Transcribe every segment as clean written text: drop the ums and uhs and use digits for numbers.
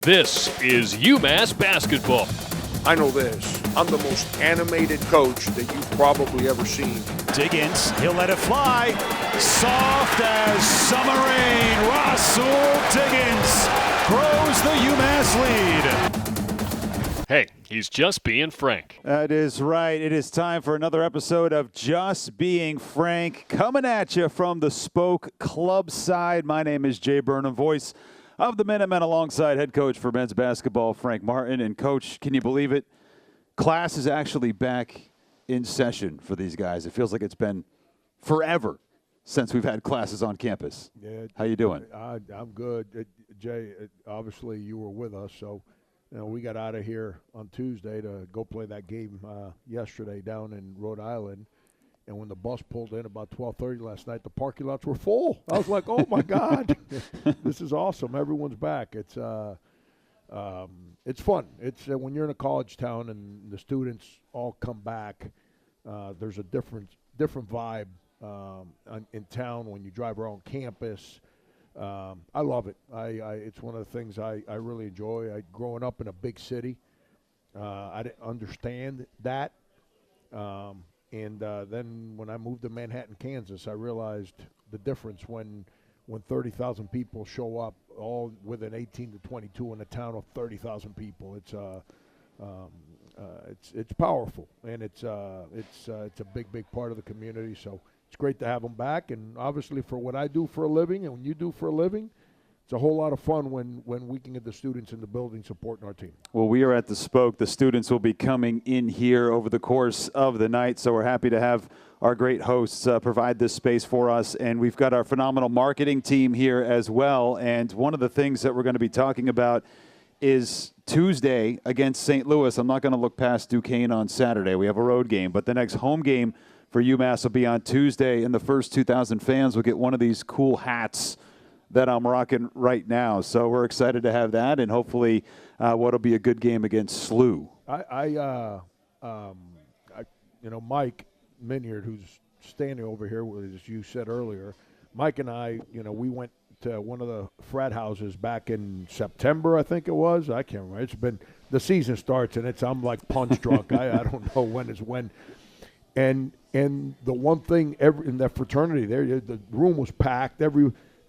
This is UMass basketball. I know this. I'm the most animated coach that you've probably ever seen. Diggins, he'll let it fly. Soft as summer rain. Rasul Diggins grows the UMass lead. Hey, he's just being Frank. That is right. It is time for another episode of Just Being Frank, coming at you from the Spoke Club side. My name is Jay Burnham, voice of the Minutemen, alongside head coach for men's basketball, Frank Martin. And, Coach, can you believe it? Class is actually back in session for these guys. It feels like it's been forever since we've had classes on campus. Yeah, how you doing? I'm good. Jay, obviously you were with us, so we got out of here on Tuesday to go play that game yesterday down in Rhode Island. And when the bus pulled in about 12:30 last night, the parking lots were full. I was like, "Oh my God, this is awesome! Everyone's back." It's fun. It's when you're in a college town and the students all come back. There's a different vibe in town when you drive around campus. I love it. It's one of the things I really enjoy. Growing up in a big city, I didn't understand that. And then when I moved to Manhattan, Kansas, I realized the difference when 30,000 people show up, all within 18 to 22 in a town of 30,000 people. It's powerful, and it's a big part of the community. So it's great to have them back, and obviously for what I do for a living and when you do for a living, it's a whole lot of fun when we can get the students in the building supporting our team. Well, we are at the Spoke. The students will be coming in here over the course of the night, so we're happy to have our great hosts provide this space for us. And we've got our phenomenal marketing team here as well. And one of the things that we're going to be talking about is Tuesday against St. Louis. I'm not going to look past Duquesne on Saturday. We have a road game, but the next home game for UMass will be on Tuesday, and the first 2,000 fans will get one of these cool hats that I'm rocking right now. So we're excited to have that, and hopefully what'll be a good game against SLU. Mike Minyard, who's standing over here, as you said earlier, Mike and I, we went to one of the frat houses back in September, I think it was. I can't remember. It's been, the season starts, and I'm like punch drunk. I don't know when is when. And the one thing in that fraternity there, the room was packed.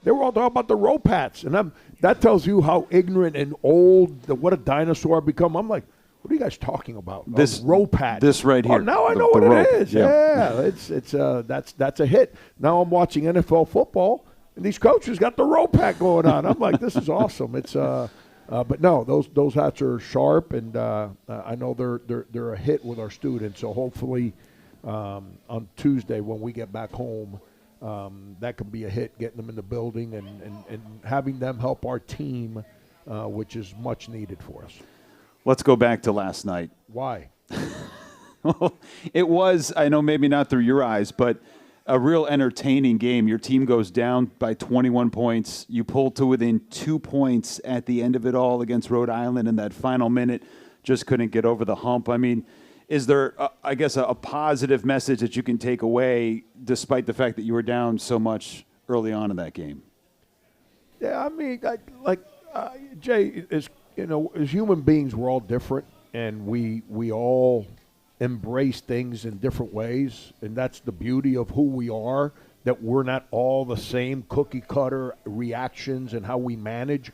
They were all talking about the rope hats, and that tells you how ignorant and old, what a dinosaur I've become. I'm like, what are you guys talking about? This rope hat. This right here. Oh, now I know what rope. It is. Yeah, that's a hit. Now I'm watching NFL football, and these coaches got the rope hat going on. I'm like, this is awesome. It's but no, those hats are sharp, and I know they're a hit with our students. So hopefully on Tuesday when we get back home, that can be a hit, getting them in the building and having them help our team, which is much needed for us. Let's go back to last night. Why? Well, it was, I know maybe not through your eyes, but a real entertaining game. Your team goes down by 21 points. You pull to within 2 points at the end of it all against Rhode Island in that final minute. Just couldn't get over the hump. I mean, is there, a positive message that you can take away despite the fact that you were down so much early on in that game? Yeah, I mean, Jay, as human beings, we're all different, and we all embrace things in different ways, and that's the beauty of who we are, that we're not all the same cookie-cutter reactions and how we manage.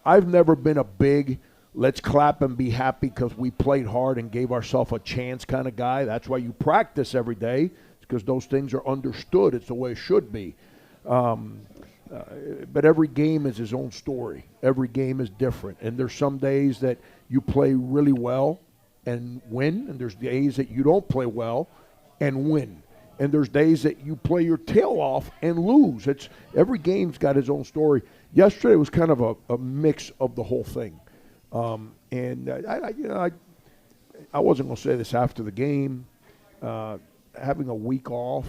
I've never been a big let's clap and be happy because we played hard and gave ourselves a chance kind of guy. That's why you practice every day, because those things are understood. It's the way it should be. But every game is its own story. Every game is different. And there's some days that you play really well and win, and there's days that you don't play well and win. And there's days that you play your tail off and lose. Every game's got its own story. Yesterday was kind of a mix of the whole thing. I wasn't going to say this after the game. Having a week off,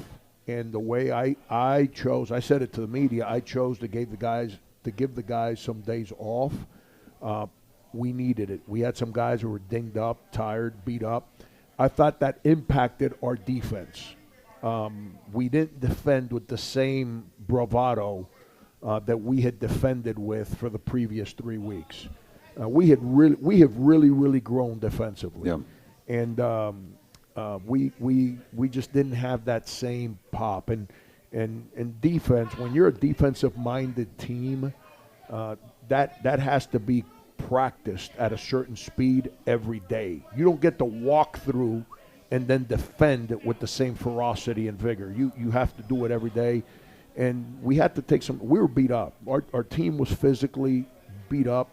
and the way I chose, I said it to the media, I chose to give the guys some days off. We needed it. We had some guys who were dinged up, tired, beat up. I thought that impacted our defense. We didn't defend with the same bravado that we had defended with for the previous 3 weeks. we have really grown defensively. Yeah. And we just didn't have that same pop. And defense, when you're a defensive-minded team, that has to be practiced at a certain speed every day. You don't get to walk through and then defend it with the same ferocity and vigor. You have to do it every day. And we had to take we were beat up. Our team was physically beat up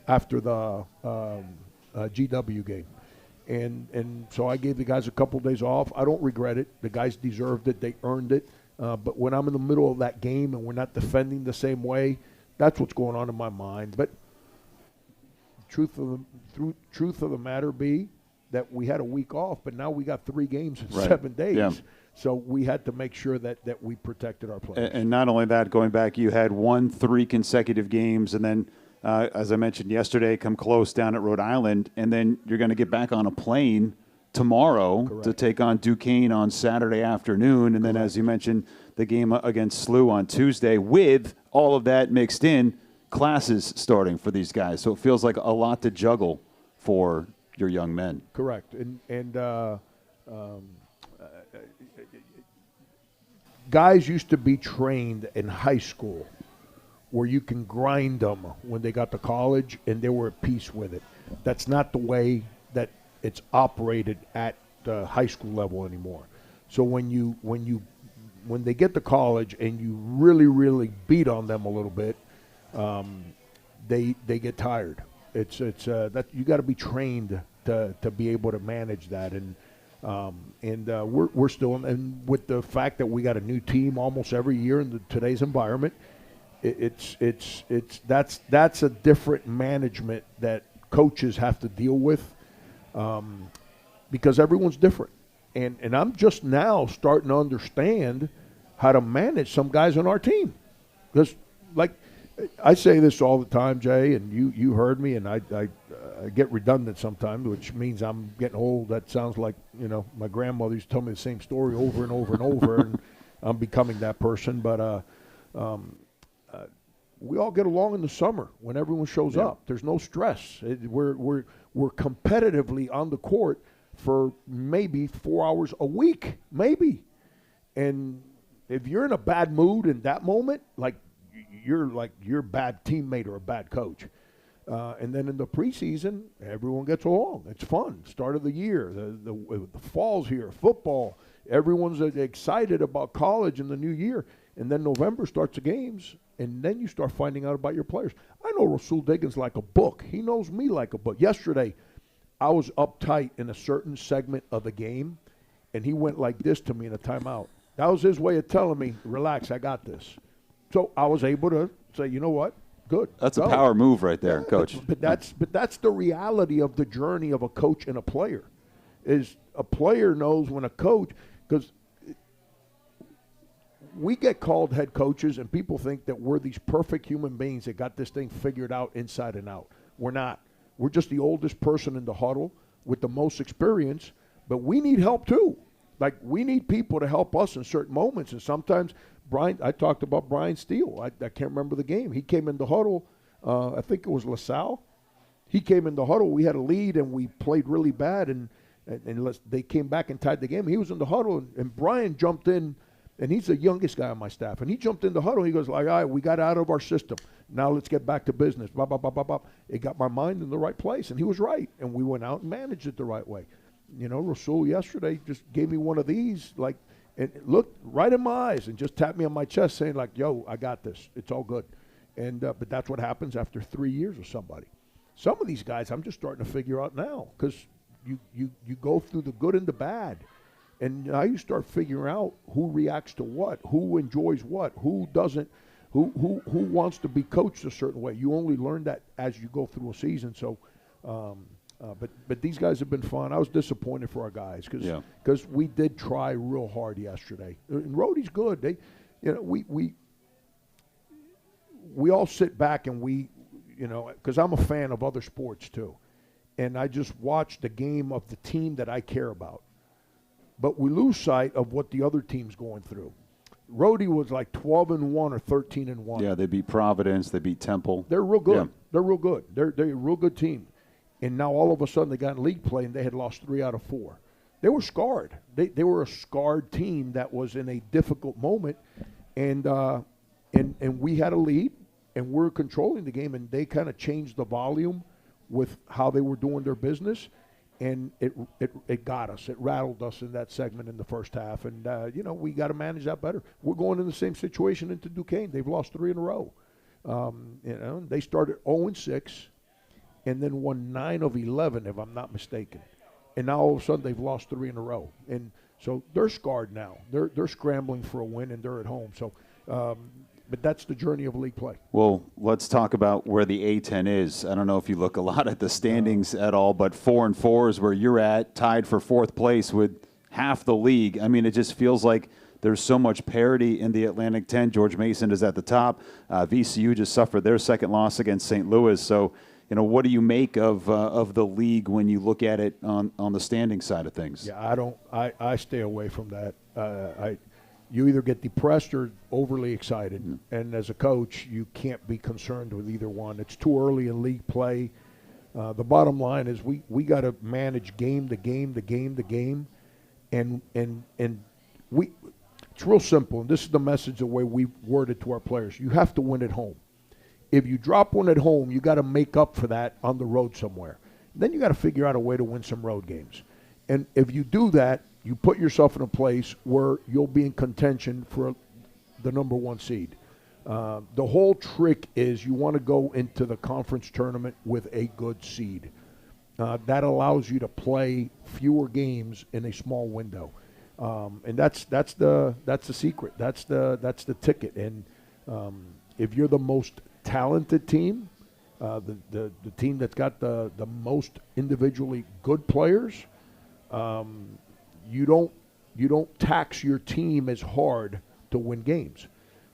after the GW game. And so I gave the guys a couple days off. I don't regret it. The guys deserved it. They earned it. But when I'm in the middle of that game and we're not defending the same way, that's what's going on in my mind. But truth of the matter be that we had a week off, but now we got 3 games in 7 days. Yeah. So we had to make sure that we protected our players. And not only that, going back, you had won 3 consecutive games, and then, as I mentioned yesterday, come close down at Rhode Island, and then you're going to get back on a plane tomorrow to take on Duquesne on Saturday afternoon, and then, as you mentioned, the game against SLU on Tuesday. With all of that mixed in, classes starting for these guys, so it feels like a lot to juggle for your young men. Correct, and guys used to be trained in high school where you can grind them when they got to college and they were at peace with it. That's not the way that it's operated at the high school level anymore. So when they get to college and you really beat on them a little bit, they get tired. It's that you got to be trained to be able to manage that. And we're still, and with the fact that we got a new team almost every year in today's environment, that's a different management that coaches have to deal with, because everyone's different. And I'm just now starting to understand how to manage some guys on our team, because like I say this all the time, Jay, and you heard me, and I get redundant sometimes, which means I'm getting old. That sounds like, my grandmother used to tell me the same story over and over and over, and I'm becoming that person. But we all get along in the summer when everyone shows up. There's no stress. We're competitively on the court for maybe 4 hours a week, maybe. And if you're in a bad mood in that moment, you're a bad teammate or a bad coach. And then in the preseason, everyone gets along. It's fun. Start of the year, the fall's here, football. Everyone's excited about college and the new year. And then November starts the games, and then you start finding out about your players. I know Rasul Diggins like a book. He knows me like a book. Yesterday, I was uptight in a certain segment of the game, and he went like this to me in a timeout. That was his way of telling me, relax, I got this. So I was able to say, you know what, good. That's a power move right there, Coach. But that's the reality of the journey of a coach and a player. Is a player knows when a coach, because we get called head coaches and people think that we're these perfect human beings that got this thing figured out inside and out. We're not. We're just the oldest person in the huddle with the most experience, but we need help too. Like, we need people to help us in certain moments, and sometimes I talked about Brian Steele. I can't remember the game. He came in the huddle. I think it was LaSalle. He came in the huddle. We had a lead, and we played really bad, and they came back and tied the game. He was in the huddle, and Brian jumped in, and he's the youngest guy on my staff. And he jumped in the huddle. He goes, all right, we got out of our system. Now let's get back to business. Blah, blah, blah, blah, blah. It got my mind in the right place, and he was right. And we went out and managed it the right way. Rasul yesterday just gave me one of these, and looked right in my eyes and just tapped me on my chest saying, yo, I got this. It's all good. And but that's what happens after 3 years with somebody. Some of these guys I'm just starting to figure out now, because you go through the good and the bad. And now you start figuring out who reacts to what, who enjoys what, who doesn't, who wants to be coached a certain way. You only learn that as you go through a season. So, but these guys have been fun. I was disappointed for our guys because we did try real hard yesterday. And Rhodey's good. We all sit back and because I'm a fan of other sports too, and I just watch the game of the team that I care about. But we lose sight of what the other team's going through. Rhodey was like 12-1 or 13-1. Yeah, they beat Providence. They beat Temple. They're real good. They're real good. They're a real good team. And now all of a sudden they got in league play and they had lost 3 out of 4. They were scarred. They were a scarred team that was in a difficult moment, and we had a lead, and we're controlling the game, and they kind of changed the volume with how they were doing their business, and it got us. It rattled us in that segment in the first half, and we got to manage that better. We're going in the same situation into Duquesne. They've lost 3 in a row. They started 0-6, and then won 9 of 11, if I'm not mistaken. And now all of a sudden they've lost 3 in a row, and so they're scarred now. They're scrambling for a win, and they're at home. So, but that's the journey of league play. Well, let's talk about where the A-10 is. I don't know if you look a lot at the standings at all, but 4-4 is where you're at, tied for 4th place with half the league. I mean, it just feels like there's so much parity in the Atlantic 10. George Mason is at the top. VCU just suffered their second loss against St. Louis. So, what do you make of the league when you look at it on the standing side of things? Yeah, I stay away from that. You either get depressed or overly excited. Mm-hmm. And as a coach, you can't be concerned with either one. It's too early in league play. The bottom line is we got to manage game to game to game to game. And it's real simple. And this is the message, the way we word it to our players. You have to win at home. If you drop one at home, you got to make up for that on the road somewhere. Then you got to figure out a way to win some road games. And if you do that, you put yourself in a place where you'll be in contention for the number 1 seed. The whole trick is you want to go into the conference tournament with a good seed. That allows you to play fewer games in a small window, and that's the secret. That's the ticket. And if you're the most talented team, the team that's got the most individually good players, you don't tax your team as hard to win games.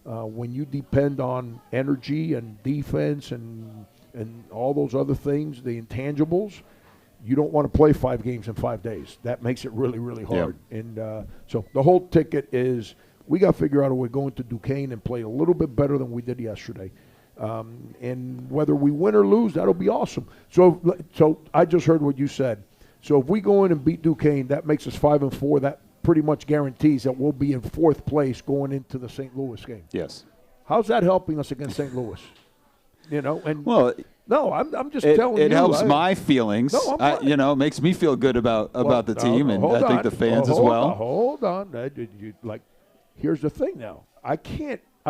When you depend on energy and defense and all those other things, the intangibles, you don't want to play 5 games in 5 days. That makes it really, really hard. Yep. And so the whole ticket is we got to figure out a way to go into Duquesne and play a little bit better than we did yesterday. And whether we win or lose, that'll be awesome. So I just heard what you said. So if we go in and beat Duquesne, that makes us 5-4. That pretty much guarantees that we'll be in 4th place going into the St. Louis game. Yes. How's that helping us against St. Louis? And well, no, I'm just telling you. It helps my feelings. No, it makes me feel good about the team, and I think the fans as well. Hold on. Here's the thing now. I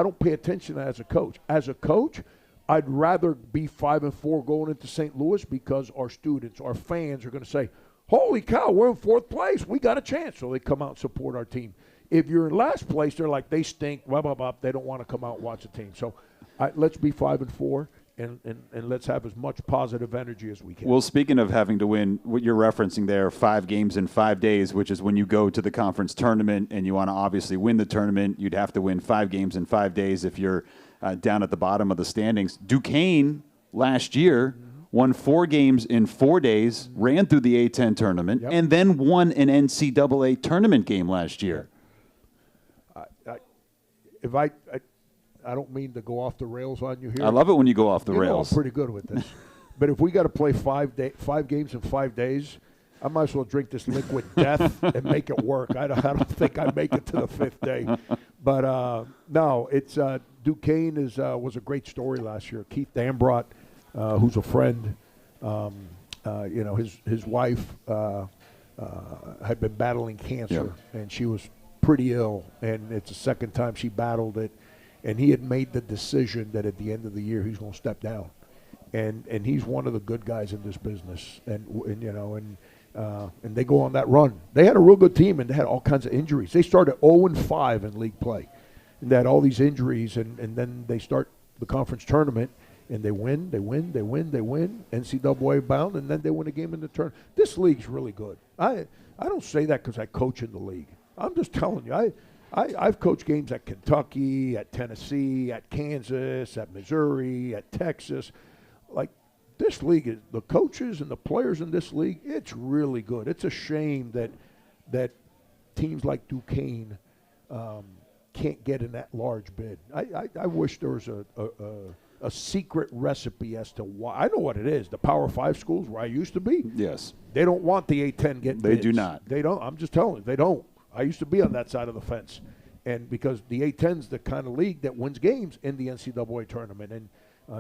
don't pay attention to that as a coach. As a coach, I'd rather be 5-4 going into St. Louis because our students, our fans are going to say, holy cow, we're in 4th place. We got a chance. So they come out and support our team. If you're in last place, they're like, they stink, blah, blah, blah. They don't want to come out and watch the team. So let's be 5-4. And let's have as much positive energy as we can. Well, speaking of having to win, what you're referencing there, 5 games in 5 days, which is when you go to the conference tournament and you want to obviously win the tournament, you'd have to win 5 games in 5 days if you're down at the bottom of the standings. Duquesne last year won 4 games in 4 days, ran through the A-10 tournament, and then won an NCAA tournament game last year. I don't mean to go off the rails on you here. I love it when you go off the rails. I'm pretty good with this. But if we got to play 5 games in 5 days, I might as well drink this liquid death and make it work. I don't think I make it to the 5th day. But no, it's Duquesne was a great story last year. Keith Dambrot, who's a friend, his wife had been battling cancer, and she was pretty ill, and it's the second time she battled it. And he had made the decision that at the end of the year he's going to step down, and he's one of the good guys in this business. And they go on that run. They had a real good team, and they had all kinds of injuries. They started 0-5 in league play, and they had all these injuries. And then they start the conference tournament, and they win, NCAA bound, and then they win a game in the tournament. This league's really good. I don't say that because I coach in the league. I'm just telling you, I've coached games at Kentucky, at Tennessee, at Kansas, at Missouri, at Texas. Like, this league is, the coaches and the players in this league, it's really good. It's a shame that teams like Duquesne can't get in that large bid. I wish there was a a secret recipe as to why. I know what it is. The Power 5 schools where I used to be, Yes. they don't want the A-10 getting They bids. do not. They don't. I'm just telling you, they don't. I used to be on that side of the fence. And because the A-10's the kind of league that wins games in the NCAA tournament. And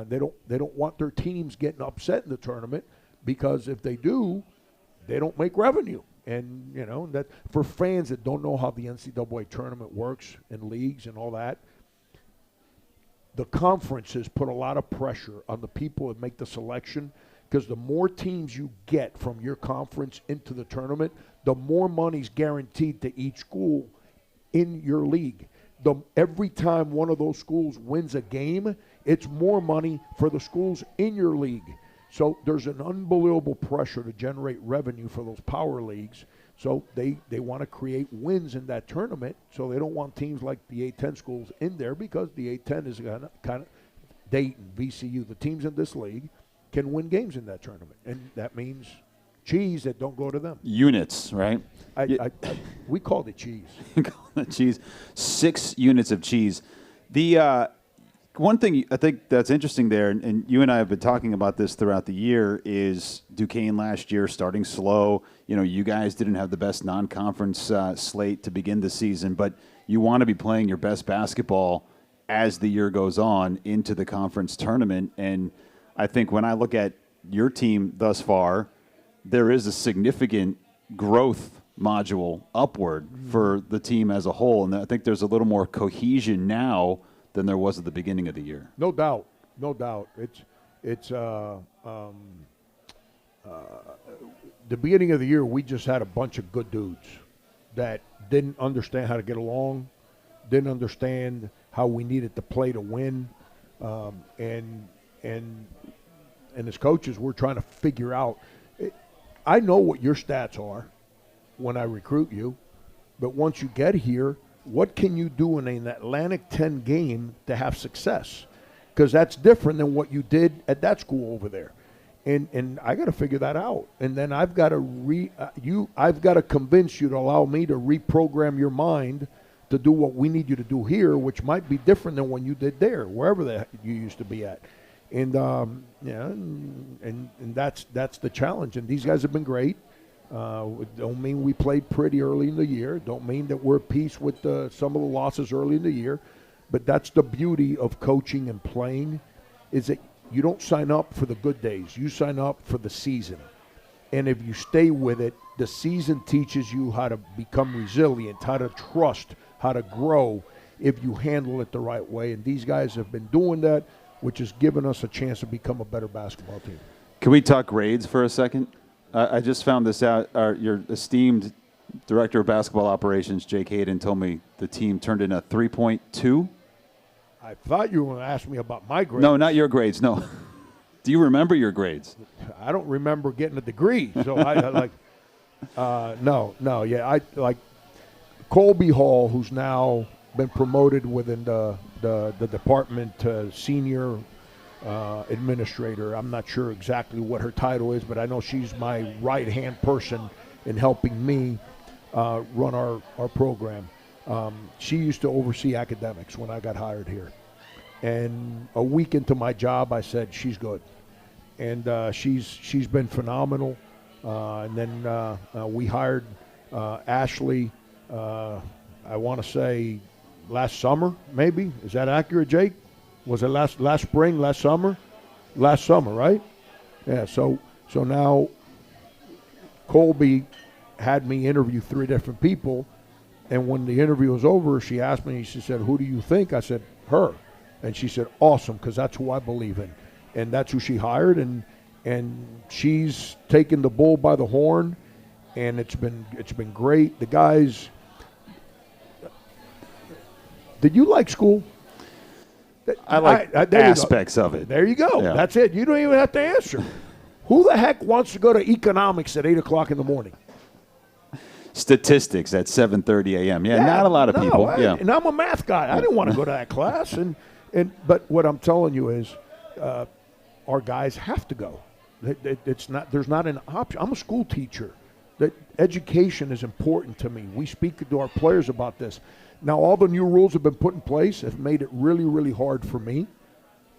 they don't want their teams getting upset in the tournament, because if they do, they don't make revenue. And, you know, that for fans that don't know how the NCAA tournament works and leagues and all that, the conferences put a lot of pressure on the people that make the selection, because the more teams you get from your conference into the tournament, the more money's guaranteed to each school in your league. Every time one of those schools wins a game, it's more money for the schools in your league. So there's an unbelievable pressure to generate revenue for those power leagues. So they want to create wins in that tournament. So they don't want teams like the A-10 schools in there, because the A-10 is kind of Dayton, VCU. The teams in this league can win games in that tournament. And that means cheese that don't go to them. Units, right? We called it cheese. Cheese. 6 units of cheese. The one thing I think that's interesting there, and you and I have been talking about this throughout the year, is Duquesne last year starting slow. You know, you guys didn't have the best non-conference slate to begin the season, but you want to be playing your best basketball as the year goes on into the conference tournament. And I think when I look at your team thus far, there is a significant growth module upward for the team as a whole. And I think there's a little more cohesion now than there was at the beginning of the year. No doubt. It's the beginning of the year, we just had a bunch of good dudes that didn't understand how to get along, didn't understand how we needed to play to win. And as coaches, we're trying to figure out. I know what your stats are when I recruit you, but once you get here, what can you do in an Atlantic 10 game to have success? Because that's different than what you did at that school over there. And I got to figure that out. And then I've got to I've got to convince you to allow me to reprogram your mind to do what we need you to do here, which might be different than when you did there, wherever you used to be at. And and that's the challenge. And these guys have been great. Don't mean we played pretty early in the year. Don't mean that we're at peace with some of the losses early in the year. But that's the beauty of coaching and playing, is that you don't sign up for the good days. You sign up for the season. And if you stay with it, the season teaches you how to become resilient, how to trust, how to grow if you handle it the right way. And these guys have been doing that, which has given us a chance to become a better basketball team. Can we talk grades for a second? I just found this out. Your esteemed director of basketball operations, Jake Hayden, told me the team turned in a 3.2. I thought you were going to ask me about my grades. No, not your grades, no. Do you remember your grades? I don't remember getting a degree. So I like Colby Hall, who's now been promoted within the department to senior administrator. I'm not sure exactly what her title is, but I know she's my right-hand person in helping me run our program. She used to oversee academics when I got hired here. And a week into my job, I said, she's good. And she's been phenomenal. And then we hired Ashley, I want to say last summer, maybe. Is that accurate, Jake? Was it last spring, last summer? Last summer, right? Yeah, so now Colby had me interview 3 different people, and when the interview was over, she asked me, she said, who do you think? I said, her. And she said, awesome, because that's who I believe in. And that's who she hired, and she's taken the bull by the horn, and it's been great. The guys, did you like school? I like aspects of it. There you go. Yeah. That's it. You don't even have to answer. Who the heck wants to go to economics at 8 o'clock in the morning? Statistics at 7:30 a.m. Yeah, not a lot of people. And I'm a math guy. I didn't want to go to that class. But what I'm telling you is our guys have to go. There's not an option. I'm a school teacher. That education is important to me. We speak to our players about this. Now, all the new rules have been put in place have made it really, really hard for me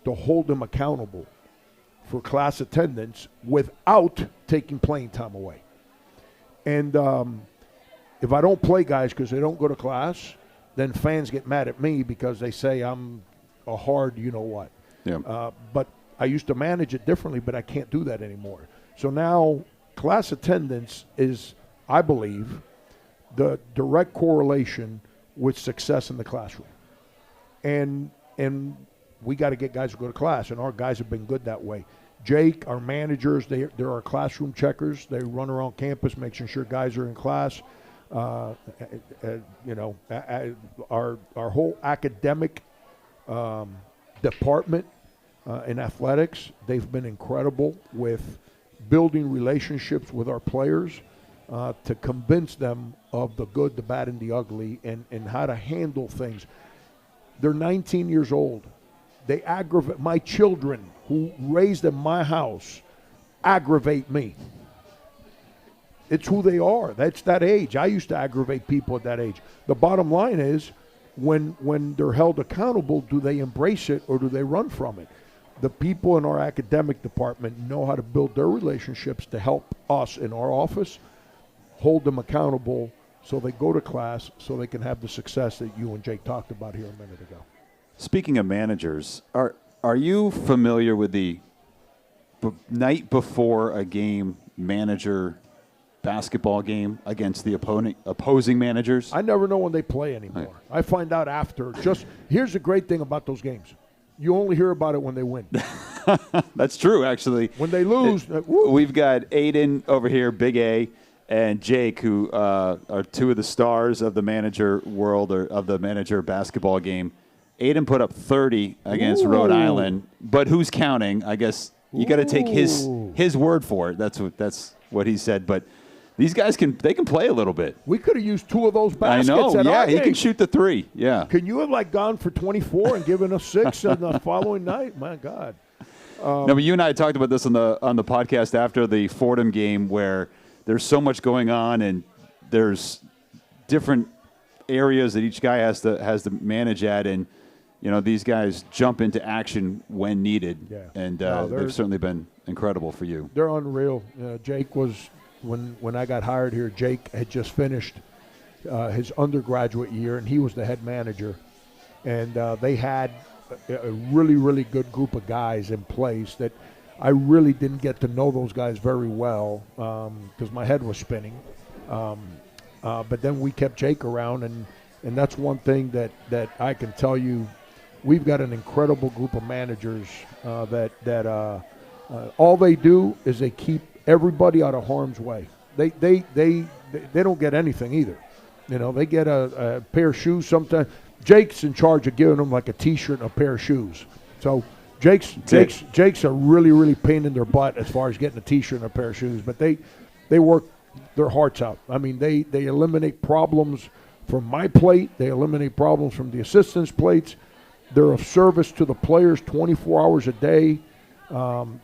to hold them accountable for class attendance without taking playing time away. And if I don't play guys because they don't go to class, then fans get mad at me because they say I'm a hard you-know-what. Yeah. But I used to manage it differently, but I can't do that anymore. So now class attendance is, I believe, the direct correlation with success in the classroom. And we got to get guys to go to class, and our guys have been good that way. Jake, our managers, they're our classroom checkers. They run around campus making sure guys are in class. Our whole academic department in athletics, they've been incredible with building relationships with our players to convince them of the good, the bad, and the ugly, and how to handle things. They're 19 years old. They aggravate my children who raised in my house, aggravate me. It's who they are. That's that age. I used to aggravate people at that age. The bottom line is, when they're held accountable, do they embrace it or do they run from it? The people in our academic department know how to build their relationships to help us in our office, hold them accountable so they go to class so they can have the success that you and Jake talked about here a minute ago. Speaking of managers, are you familiar with the night before a game manager basketball game against the opposing managers? I never know when they play anymore. Right. I find out after. Just here's the great thing about those games. You only hear about it when they win. That's true, actually. When they lose, we've got Aiden over here, Big A, and Jake, who are two of the stars of the manager world or of the manager basketball game. Aiden put up 30 against Rhode Island, but who's counting? I guess you got to take his word for it. That's what he said. But these guys can play a little bit. We could have used 2 of those baskets. I know. At Yeah, our he game. can shoot the 3. Yeah. Can you have gone for 24 and given us 6 on the following night? My God. No, but you and I talked about this on the podcast after the Fordham game, where there's so much going on and there's different areas that each guy has to manage at, and these guys jump into action when needed. Yeah. And they've certainly been incredible for you. They're unreal. Jake was when I got hired here. Jake had just finished his undergraduate year, and he was the head manager. And they had a really, really good group of guys in place that I really didn't get to know those guys very well because my head was spinning. But then we kept Jake around, and that's one thing that I can tell you. We've got an incredible group of managers that all they do is they keep everybody out of harm's way. They don't get anything either. They get a pair of shoes sometimes. Jake's in charge of giving them a T-shirt and a pair of shoes. So Jake's a really, really pain in their butt as far as getting a T-shirt and a pair of shoes. But they work their hearts out. I mean, they eliminate problems from my plate. They eliminate problems from the assistants' plates. They're of service to the players 24 hours a day.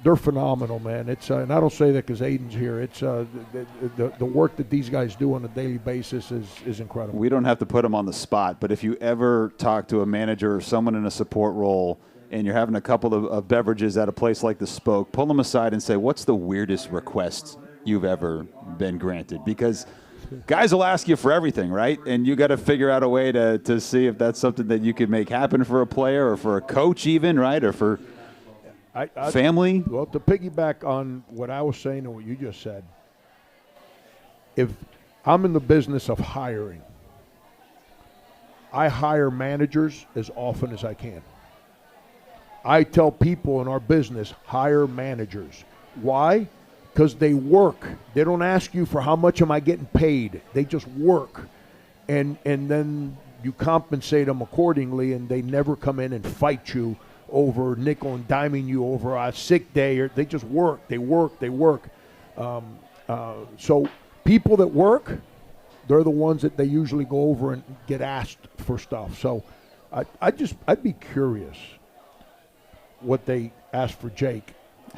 They're phenomenal, man. And I don't say that because Aiden's here. It's the work that these guys do on a daily basis is incredible. We don't have to put them on the spot, but if you ever talk to a manager or someone in a support role and you're having a couple of beverages at a place like the Spoke, pull them aside and say, what's the weirdest request you've ever been granted? Because guys will ask you for everything, right? And you got to figure out a way to see if that's something that you can make happen for a player or for a coach even, right? Or for family. Well, to piggyback on what I was saying and what you just said, if I'm in the business of hiring, I hire managers as often as I can. I tell people in our business, hire managers. Why? Because they work. They don't ask you for how much am I getting paid. They just work. And then you compensate them accordingly, and they never come in and fight you over nickel and diming you over a sick day. Or they just work. They work. So people that work, they're the ones that they usually go over and get asked for stuff. So I'd be curious what they asked for Jake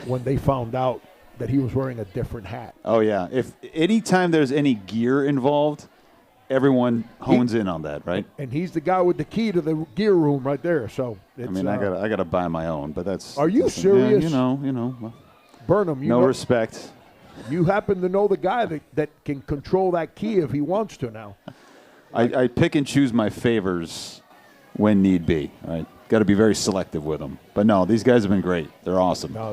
when they found out that he was wearing a different hat. Oh, yeah. If anytime there's any gear involved, everyone hones in on that, right? And he's the guy with the key to the gear room right there. So it's, I mean, I gotta buy my own, but that's. Are you that's, serious? Yeah, you know. Burnham, No respect. You happen to know the guy that can control that key if he wants to now. I pick and choose my favors when need be. Right, got to be very selective with them. But no, these guys have been great. They're awesome. No,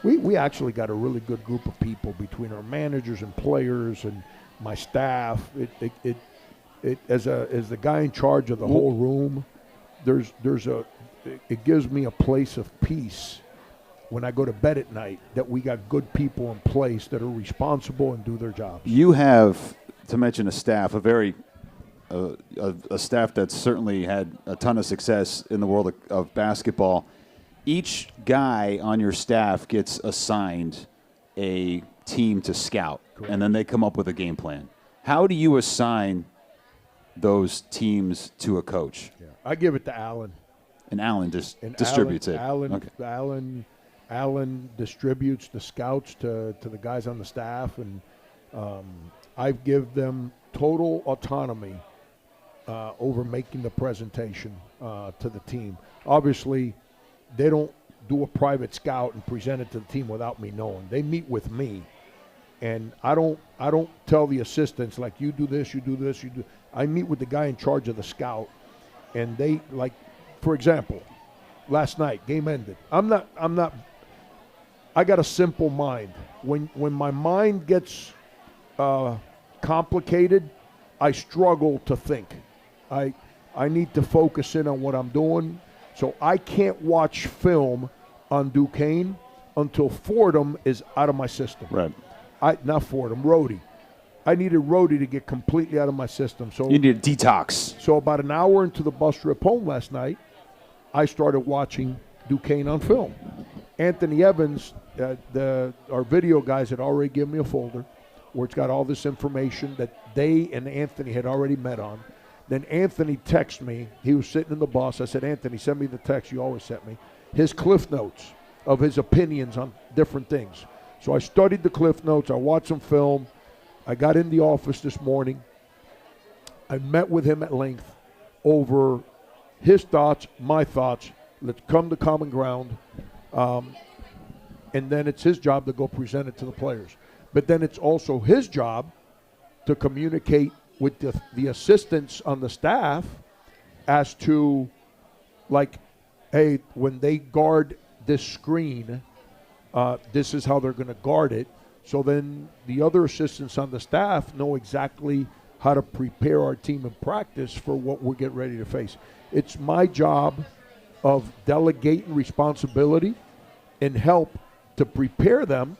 we actually got a really good group of people between our managers and players and my staff. It as the guy in charge of the whole room, it gives me a place of peace when I go to bed at night that we got good people in place that are responsible and do their jobs. You have, to mention a staff, a staff that's certainly had a ton of success in the world of basketball. Each guy on your staff gets assigned a team to scout, correct, and then they come up with a game plan. How do you assign those teams to a coach? Yeah. I give it to Alan. And Alan distributes it. Alan distributes the scouts to the guys on the staff, and I give them total autonomy over making the presentation to the team. Obviously, they don't do a private scout and present it to the team without me knowing. They meet with me, and I don't tell the assistants like you do this, you do this, you do. I meet with the guy in charge of the scout, and they like, for example, last night game ended. I got a simple mind. When my mind gets complicated, I struggle to think. I need to focus in on what I'm doing. So I can't watch film on Duquesne until Fordham is out of my system. Right. Not Fordham, Rhodey. I needed Rhodey to get completely out of my system. So you need a detox. So about an hour into the bus trip home last night, I started watching Duquesne on film. Anthony Evans, our video guys had already given me a folder where it's got all this information that they and Anthony had already met on. Then Anthony texted me. He was sitting in the bus. I said, Anthony, send me the text you always sent me. His cliff notes of his opinions on different things. So I studied the cliff notes. I watched some film. I got in the office this morning. I met with him at length over his thoughts, my thoughts. Let's come to common ground. And then it's his job to go present it to the players. But then it's also his job to communicate with the assistants on the staff as to, like, hey, when they guard this screen, this is how they're going to guard it. So then the other assistants on the staff know exactly how to prepare our team in practice for what we're getting ready to face. It's my job of delegating responsibility and help to prepare them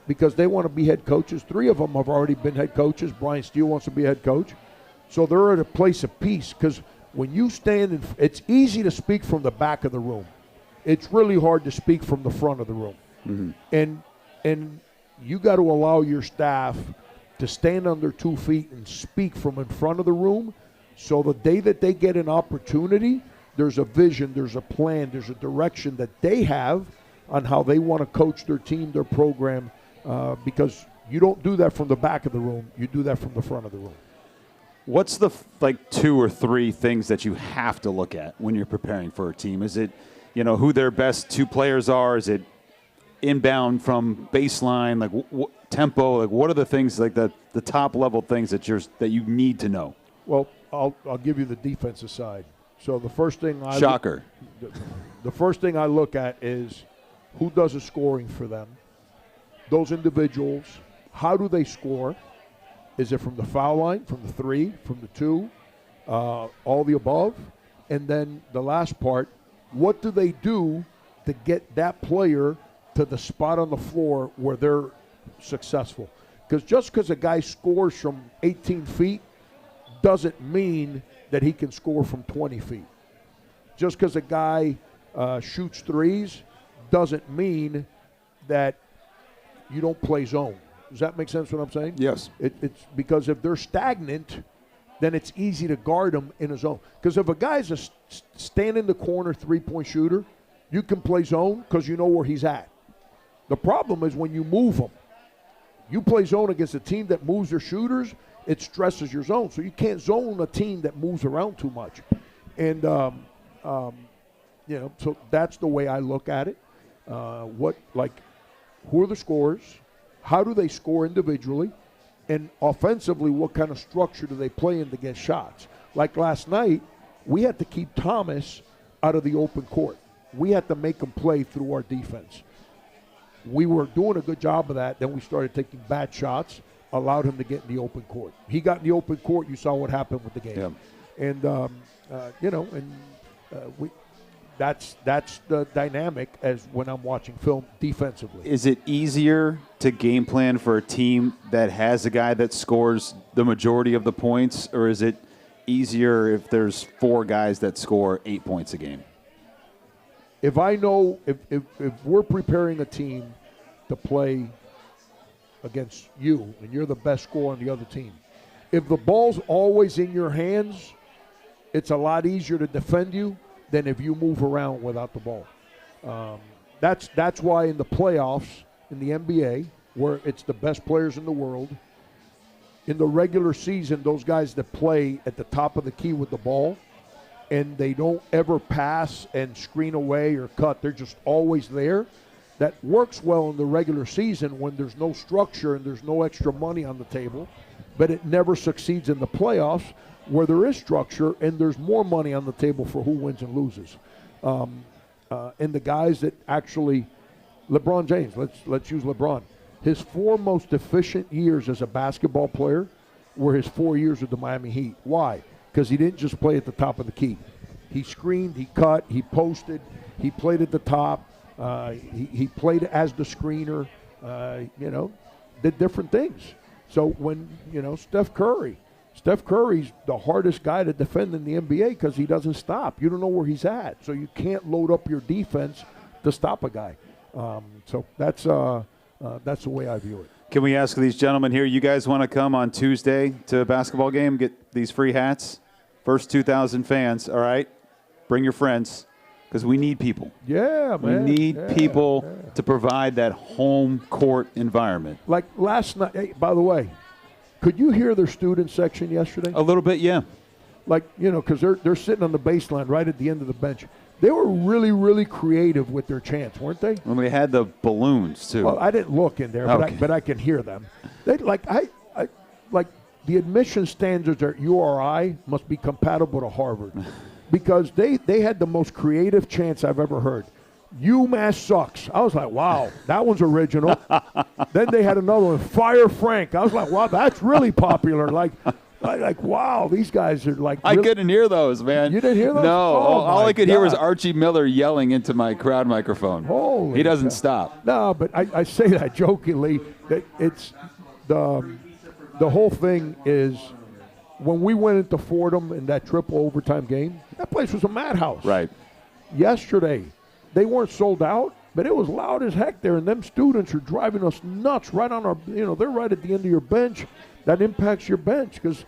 because they want to be head coaches. 3 of them have already been head coaches. Brian Steele wants to be a head coach. So they're at a place of peace because when you stand it's easy to speak from the back of the room. It's really hard to speak from the front of the room. Mm-hmm. And you got to allow your staff to stand on their 2 feet and speak from in front of the room. So the day that they get an opportunity, there's a vision, there's a plan, there's a direction that they have on how they want to coach their team, their program, because you don't do that from the back of the room. You do that from the front of the room. What's the 2 or 3 things that you have to look at when you're preparing for a team? Is it, who their best 2 players are? Is it inbound from baseline, tempo? What are the things the top level things that you need to know? Well, I'll give you the defensive side. So the first thing the first thing I look at is who does the scoring for them. Those individuals, how do they score? Is it from the foul line, from the 3, from the 2, all the above? And then the last part, what do they do to get that player to the spot on the floor where they're successful? Because just because a guy scores from 18 feet doesn't mean that he can score from 20 feet. Just because a guy shoots threes doesn't mean that you don't play zone. Does that make sense what I'm saying? Yes. It's because if they're stagnant, then it's easy to guard them in a zone. Because if a guy's a stand in the corner 3-point shooter, you can play zone because you know where he's at. The problem is when you move him. You play zone against a team that moves their shooters, it stresses your zone. So you can't zone a team that moves around too much. And, so that's the way I look at it. Who are the scorers? How do they score individually? And offensively, what kind of structure do they play in to get shots? Like last night, we had to keep Thomas out of the open court. We had to make him play through our defense. We were doing a good job of that. Then we started taking bad shots, allowed him to get in the open court. He got in the open court. You saw what happened with the game. Yeah. And, that's the dynamic as when I'm watching film defensively. Is it easier to game plan for a team that has a guy that scores the majority of the points, or is it easier if there's 4 guys that score 8 points a game? If I know if we're preparing a team to play against you and you're the best scorer on the other team, if the ball's always in your hands, it's a lot easier to defend you than if you move around without the ball. That's why in the playoffs in the NBA, where it's the best players in the world, in the regular season, those guys that play at the top of the key with the ball and they don't ever pass and screen away or cut, they're just always there. That works well in the regular season when there's no structure and there's no extra money on the table, but it never succeeds in the playoffs where there is structure and there's more money on the table for who wins and loses. And the guys that actually, LeBron James, let's use LeBron. His 4 most efficient years as a basketball player were his 4 years with the Miami Heat. Why? Because he didn't just play at the top of the key. He screened, he cut, he posted, he played at the top, he played as the screener, did different things. So when, Steph Curry's the hardest guy to defend in the NBA because he doesn't stop. You don't know where he's at. So you can't load up your defense to stop a guy. So that's the way I view it. Can we ask these gentlemen here, you guys want to come on Tuesday to a basketball game, get these free hats? First 2,000 fans, all right? Bring your friends because we need people. Yeah, man. We need people to provide that home court environment. Like last night, hey, by the way, could you hear their student section yesterday? A little bit, yeah. Like, because they're sitting on the baseline right at the end of the bench. They were really, really creative with their chants, weren't they? And we had the balloons, too. Well, I didn't look in there, but I can hear them. They like the admission standards at URI must be compatible to Harvard because they had the most creative chants I've ever heard. UMass sucks. I was like, wow, that one's original. Then they had another one, Fire Frank. I was like, wow, that's really popular. Like, wow, these guys are like. I couldn't hear those, man. You didn't hear those? No, all I could hear was God. Archie Miller yelling into my crowd microphone. Holy he doesn't God. stop. No, but I say that jokingly. That it's the whole thing is when we went into Fordham in that triple overtime game, that place was a madhouse. Right. Yesterday, they weren't sold out, but it was loud as heck there, and them students are driving us nuts right on our, they're right at the end of your bench. That impacts your bench because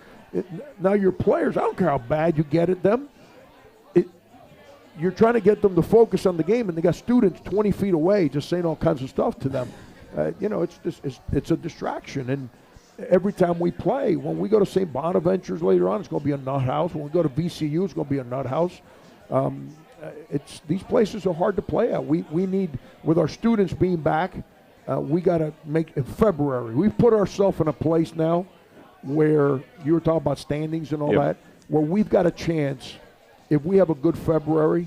now your players, I don't care how bad you get at them, you're trying to get them to focus on the game, and they got students 20 feet away just saying all kinds of stuff to them. It's a distraction, and every time we play, when we go to St. Bonaventure's later on, it's going to be a nut house. When we go to VCU, it's going to be a nut house. These places are hard to play at. We need, with our students being back, we got to make in February. We've put ourselves in a place now where you were talking about standings and all that, where we've got a chance. If we have a good February,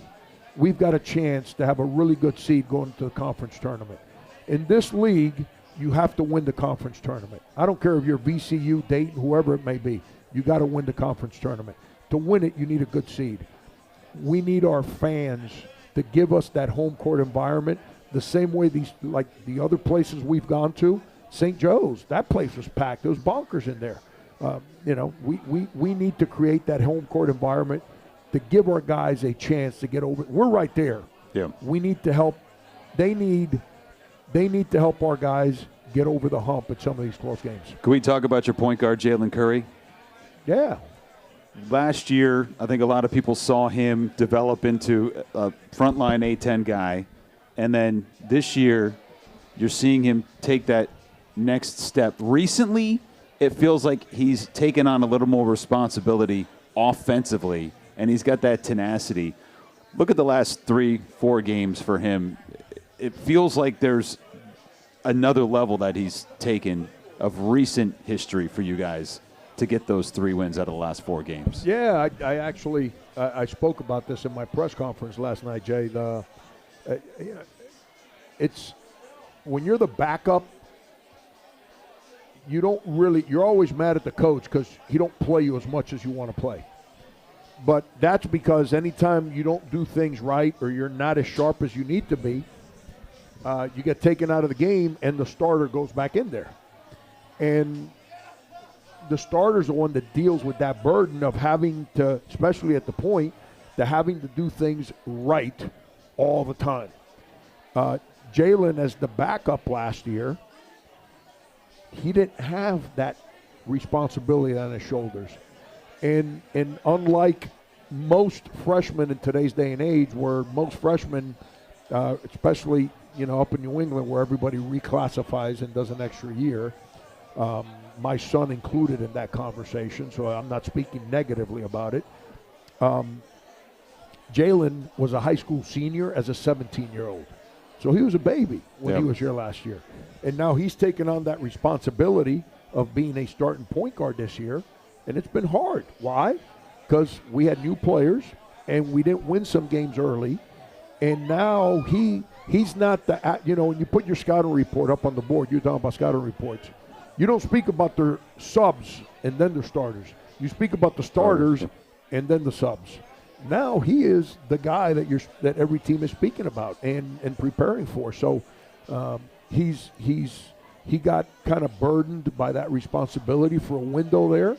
we've got a chance to have a really good seed going to the conference tournament. In this league, you have to win the conference tournament. I don't care if you're VCU, Dayton, whoever it may be. You got to win the conference tournament. To win it, you need a good seed. We need our fans to give us that home court environment the same way like the other places we've gone to. St. Joe's, that place was packed. There was bonkers in there. We need to create that home court environment to give our guys a chance to get over. We're right there. Yeah. We need to help. They need to help our guys get over the hump at some of these close games. Can we talk about your point guard, Jalen Curry? Yeah. Last year, I think a lot of people saw him develop into a frontline A-10 guy. And then this year, you're seeing him take that next step. Recently, it feels like he's taken on a little more responsibility offensively, and he's got that tenacity. Look at the last 3-4 games for him. It feels like there's another level that he's taken of recent history for you guys to get those 3 wins out of the last 4 games. Yeah, I actually spoke about this in my press conference last night, Jay. It's when you're the backup, you're always mad at the coach because he don't play you as much as you want to play. But that's because anytime you don't do things right or you're not as sharp as you need to be, you get taken out of the game and the starter goes back in there. And the starter's the one that deals with that burden of having to, especially at the point, having to do things right all the time. Jalen, as the backup last year, he didn't have that responsibility on his shoulders. And unlike most freshmen in today's day and age, where most freshmen, especially up in New England where everybody reclassifies and does an extra year, my son included in that conversation, so I'm not speaking negatively about it. Jalen was a high school senior as a 17-year-old. So he was a baby when he was here last year. And now he's taken on that responsibility of being a starting point guard this year, and it's been hard. Why? Because we had new players, and we didn't win some games early, and now he's not the when you put your scouting report up on the board, you're talking about scouting reports. You don't speak about their subs and then their starters. You speak about the starters and then the subs. Now he is the guy that every team is speaking about and preparing for. So he got kind of burdened by that responsibility for a window there,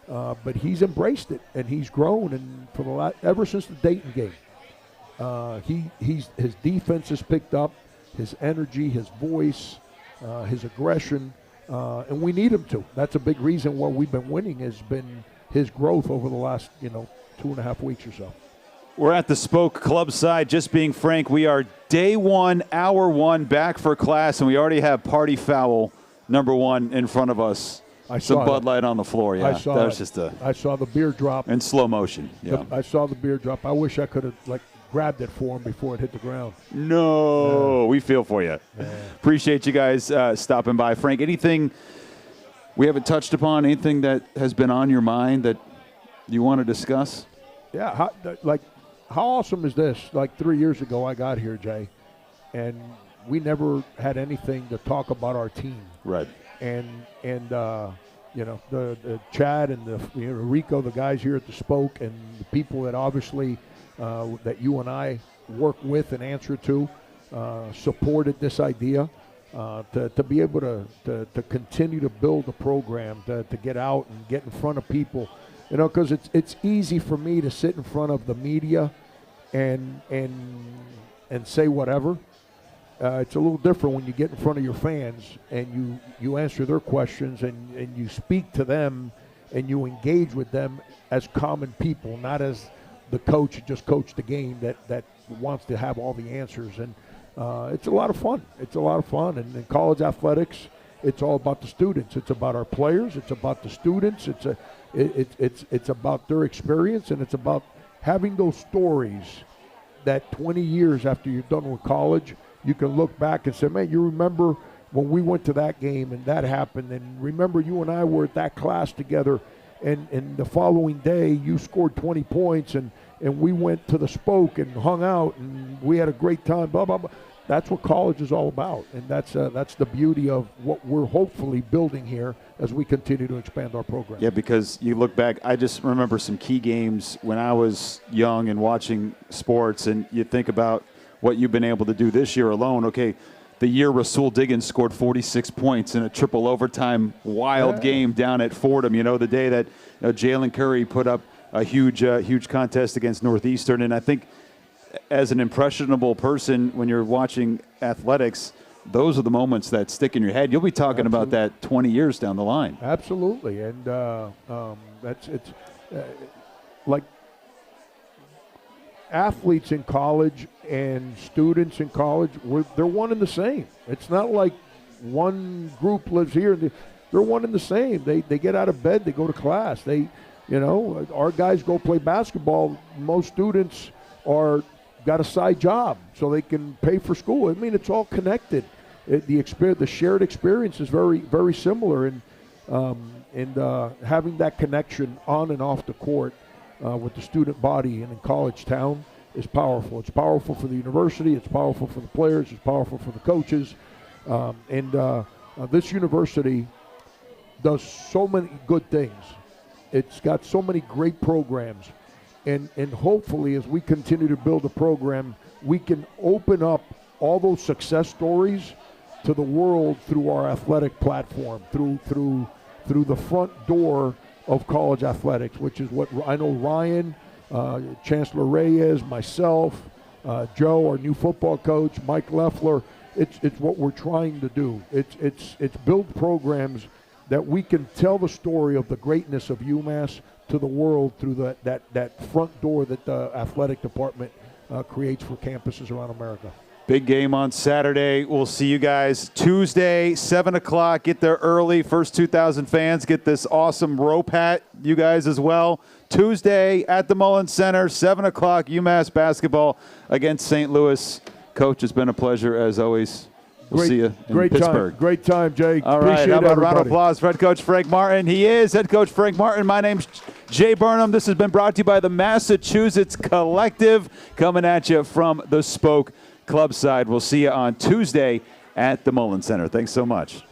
but he's embraced it and he's grown. And ever since the Dayton game, his defense has picked up, his energy, his voice, his aggression. And we need him to. That's a big reason why we've been winning has been his growth over the last, 2.5 weeks or so. We're at the Spoke Club side, just being frank. We are day 1, hour 1, back for class, and we already have party foul number 1 in front of us. Some Bud Light on the floor. Yeah, I saw the beer drop in slow motion. Yeah, I saw the beer drop. I wish I could have grabbed it for him before it hit the ground. No, we feel for you. Appreciate you guys stopping by. Frank, anything we haven't touched upon, anything that has been on your mind that you want to discuss? Yeah, how awesome is this? 3 years ago I got here, Jay, and we never had anything to talk about our team. Right. And the Chad and the Rico, the guys here at the Spoke, and the people that obviously that you and I work with and answer to, supported this idea to be able to continue to build a program, to get out and get in front of people, because it's easy for me to sit in front of the media and say whatever. It's a little different when you get in front of your fans and you answer their questions and you speak to them and you engage with them as common people, not as the coach who just coached the game that wants to have all the answers. And it's a lot of fun. It's a lot of fun. And in college athletics, it's all about the students. It's about our players. It's about the students. It's about their experience, and it's about having those stories that 20 years after you're done with college, you can look back and say, man, you remember when we went to that game and that happened, and remember you and I were at that class together, and the following day you scored 20 points, and we went to the Spoke and hung out, and we had a great time, blah, blah, blah. That's what college is all about, and that's the beauty of what we're hopefully building here as we continue to expand our program. Yeah, because you look back, I just remember some key games when I was young and watching sports, and you think about what you've been able to do this year alone. Okay, the year Rasul Diggins scored 46 points in a triple overtime wild game down at Fordham, the day that Jalen Curry put up a huge contest against Northeastern. And I think as an impressionable person, when you're watching athletics, those are the moments that stick in your head. You'll be talking about that 20 years down the line. Absolutely. And like athletes in college and students in college, they're one and the same. It's not like one group lives here. They're one and the same. They get out of bed, they go to class. Our guys go play basketball. Most students got a side job so they can pay for school. I mean, it's all connected. The shared experience is very, very similar, and having that connection on and off the court with the student body and in college town is powerful. It's powerful for the university. It's powerful for the players. It's powerful for the coaches. This university does so many good things. It's got so many great programs. And hopefully, as we continue to build a program, we can open up all those success stories to the world through our athletic platform, through the front door of college athletics, which is what I know Ryan, Chancellor Reyes, myself, Joe, our new football coach, Mike Leffler. It's what we're trying to do. It's build programs that we can tell the story of the greatness of UMass to the world through that front door that the athletic department creates for campuses around America. Big game on Saturday. We'll see you guys Tuesday, 7 o'clock. Get there early. First 2,000 fans get this awesome rope hat. You guys as well. Tuesday at the Mullins Center, 7 o'clock, UMass basketball against St. Louis. Coach, it's been a pleasure as always. We'll see you in Pittsburgh. Great time, Jay. All right, how about a round of applause for head coach Frank Martin? He is head coach Frank Martin. My name's Jay Burnham. This has been brought to you by the Massachusetts Collective, coming at you from the Spoke Club side. We'll see you on Tuesday at the Mullins Center. Thanks so much.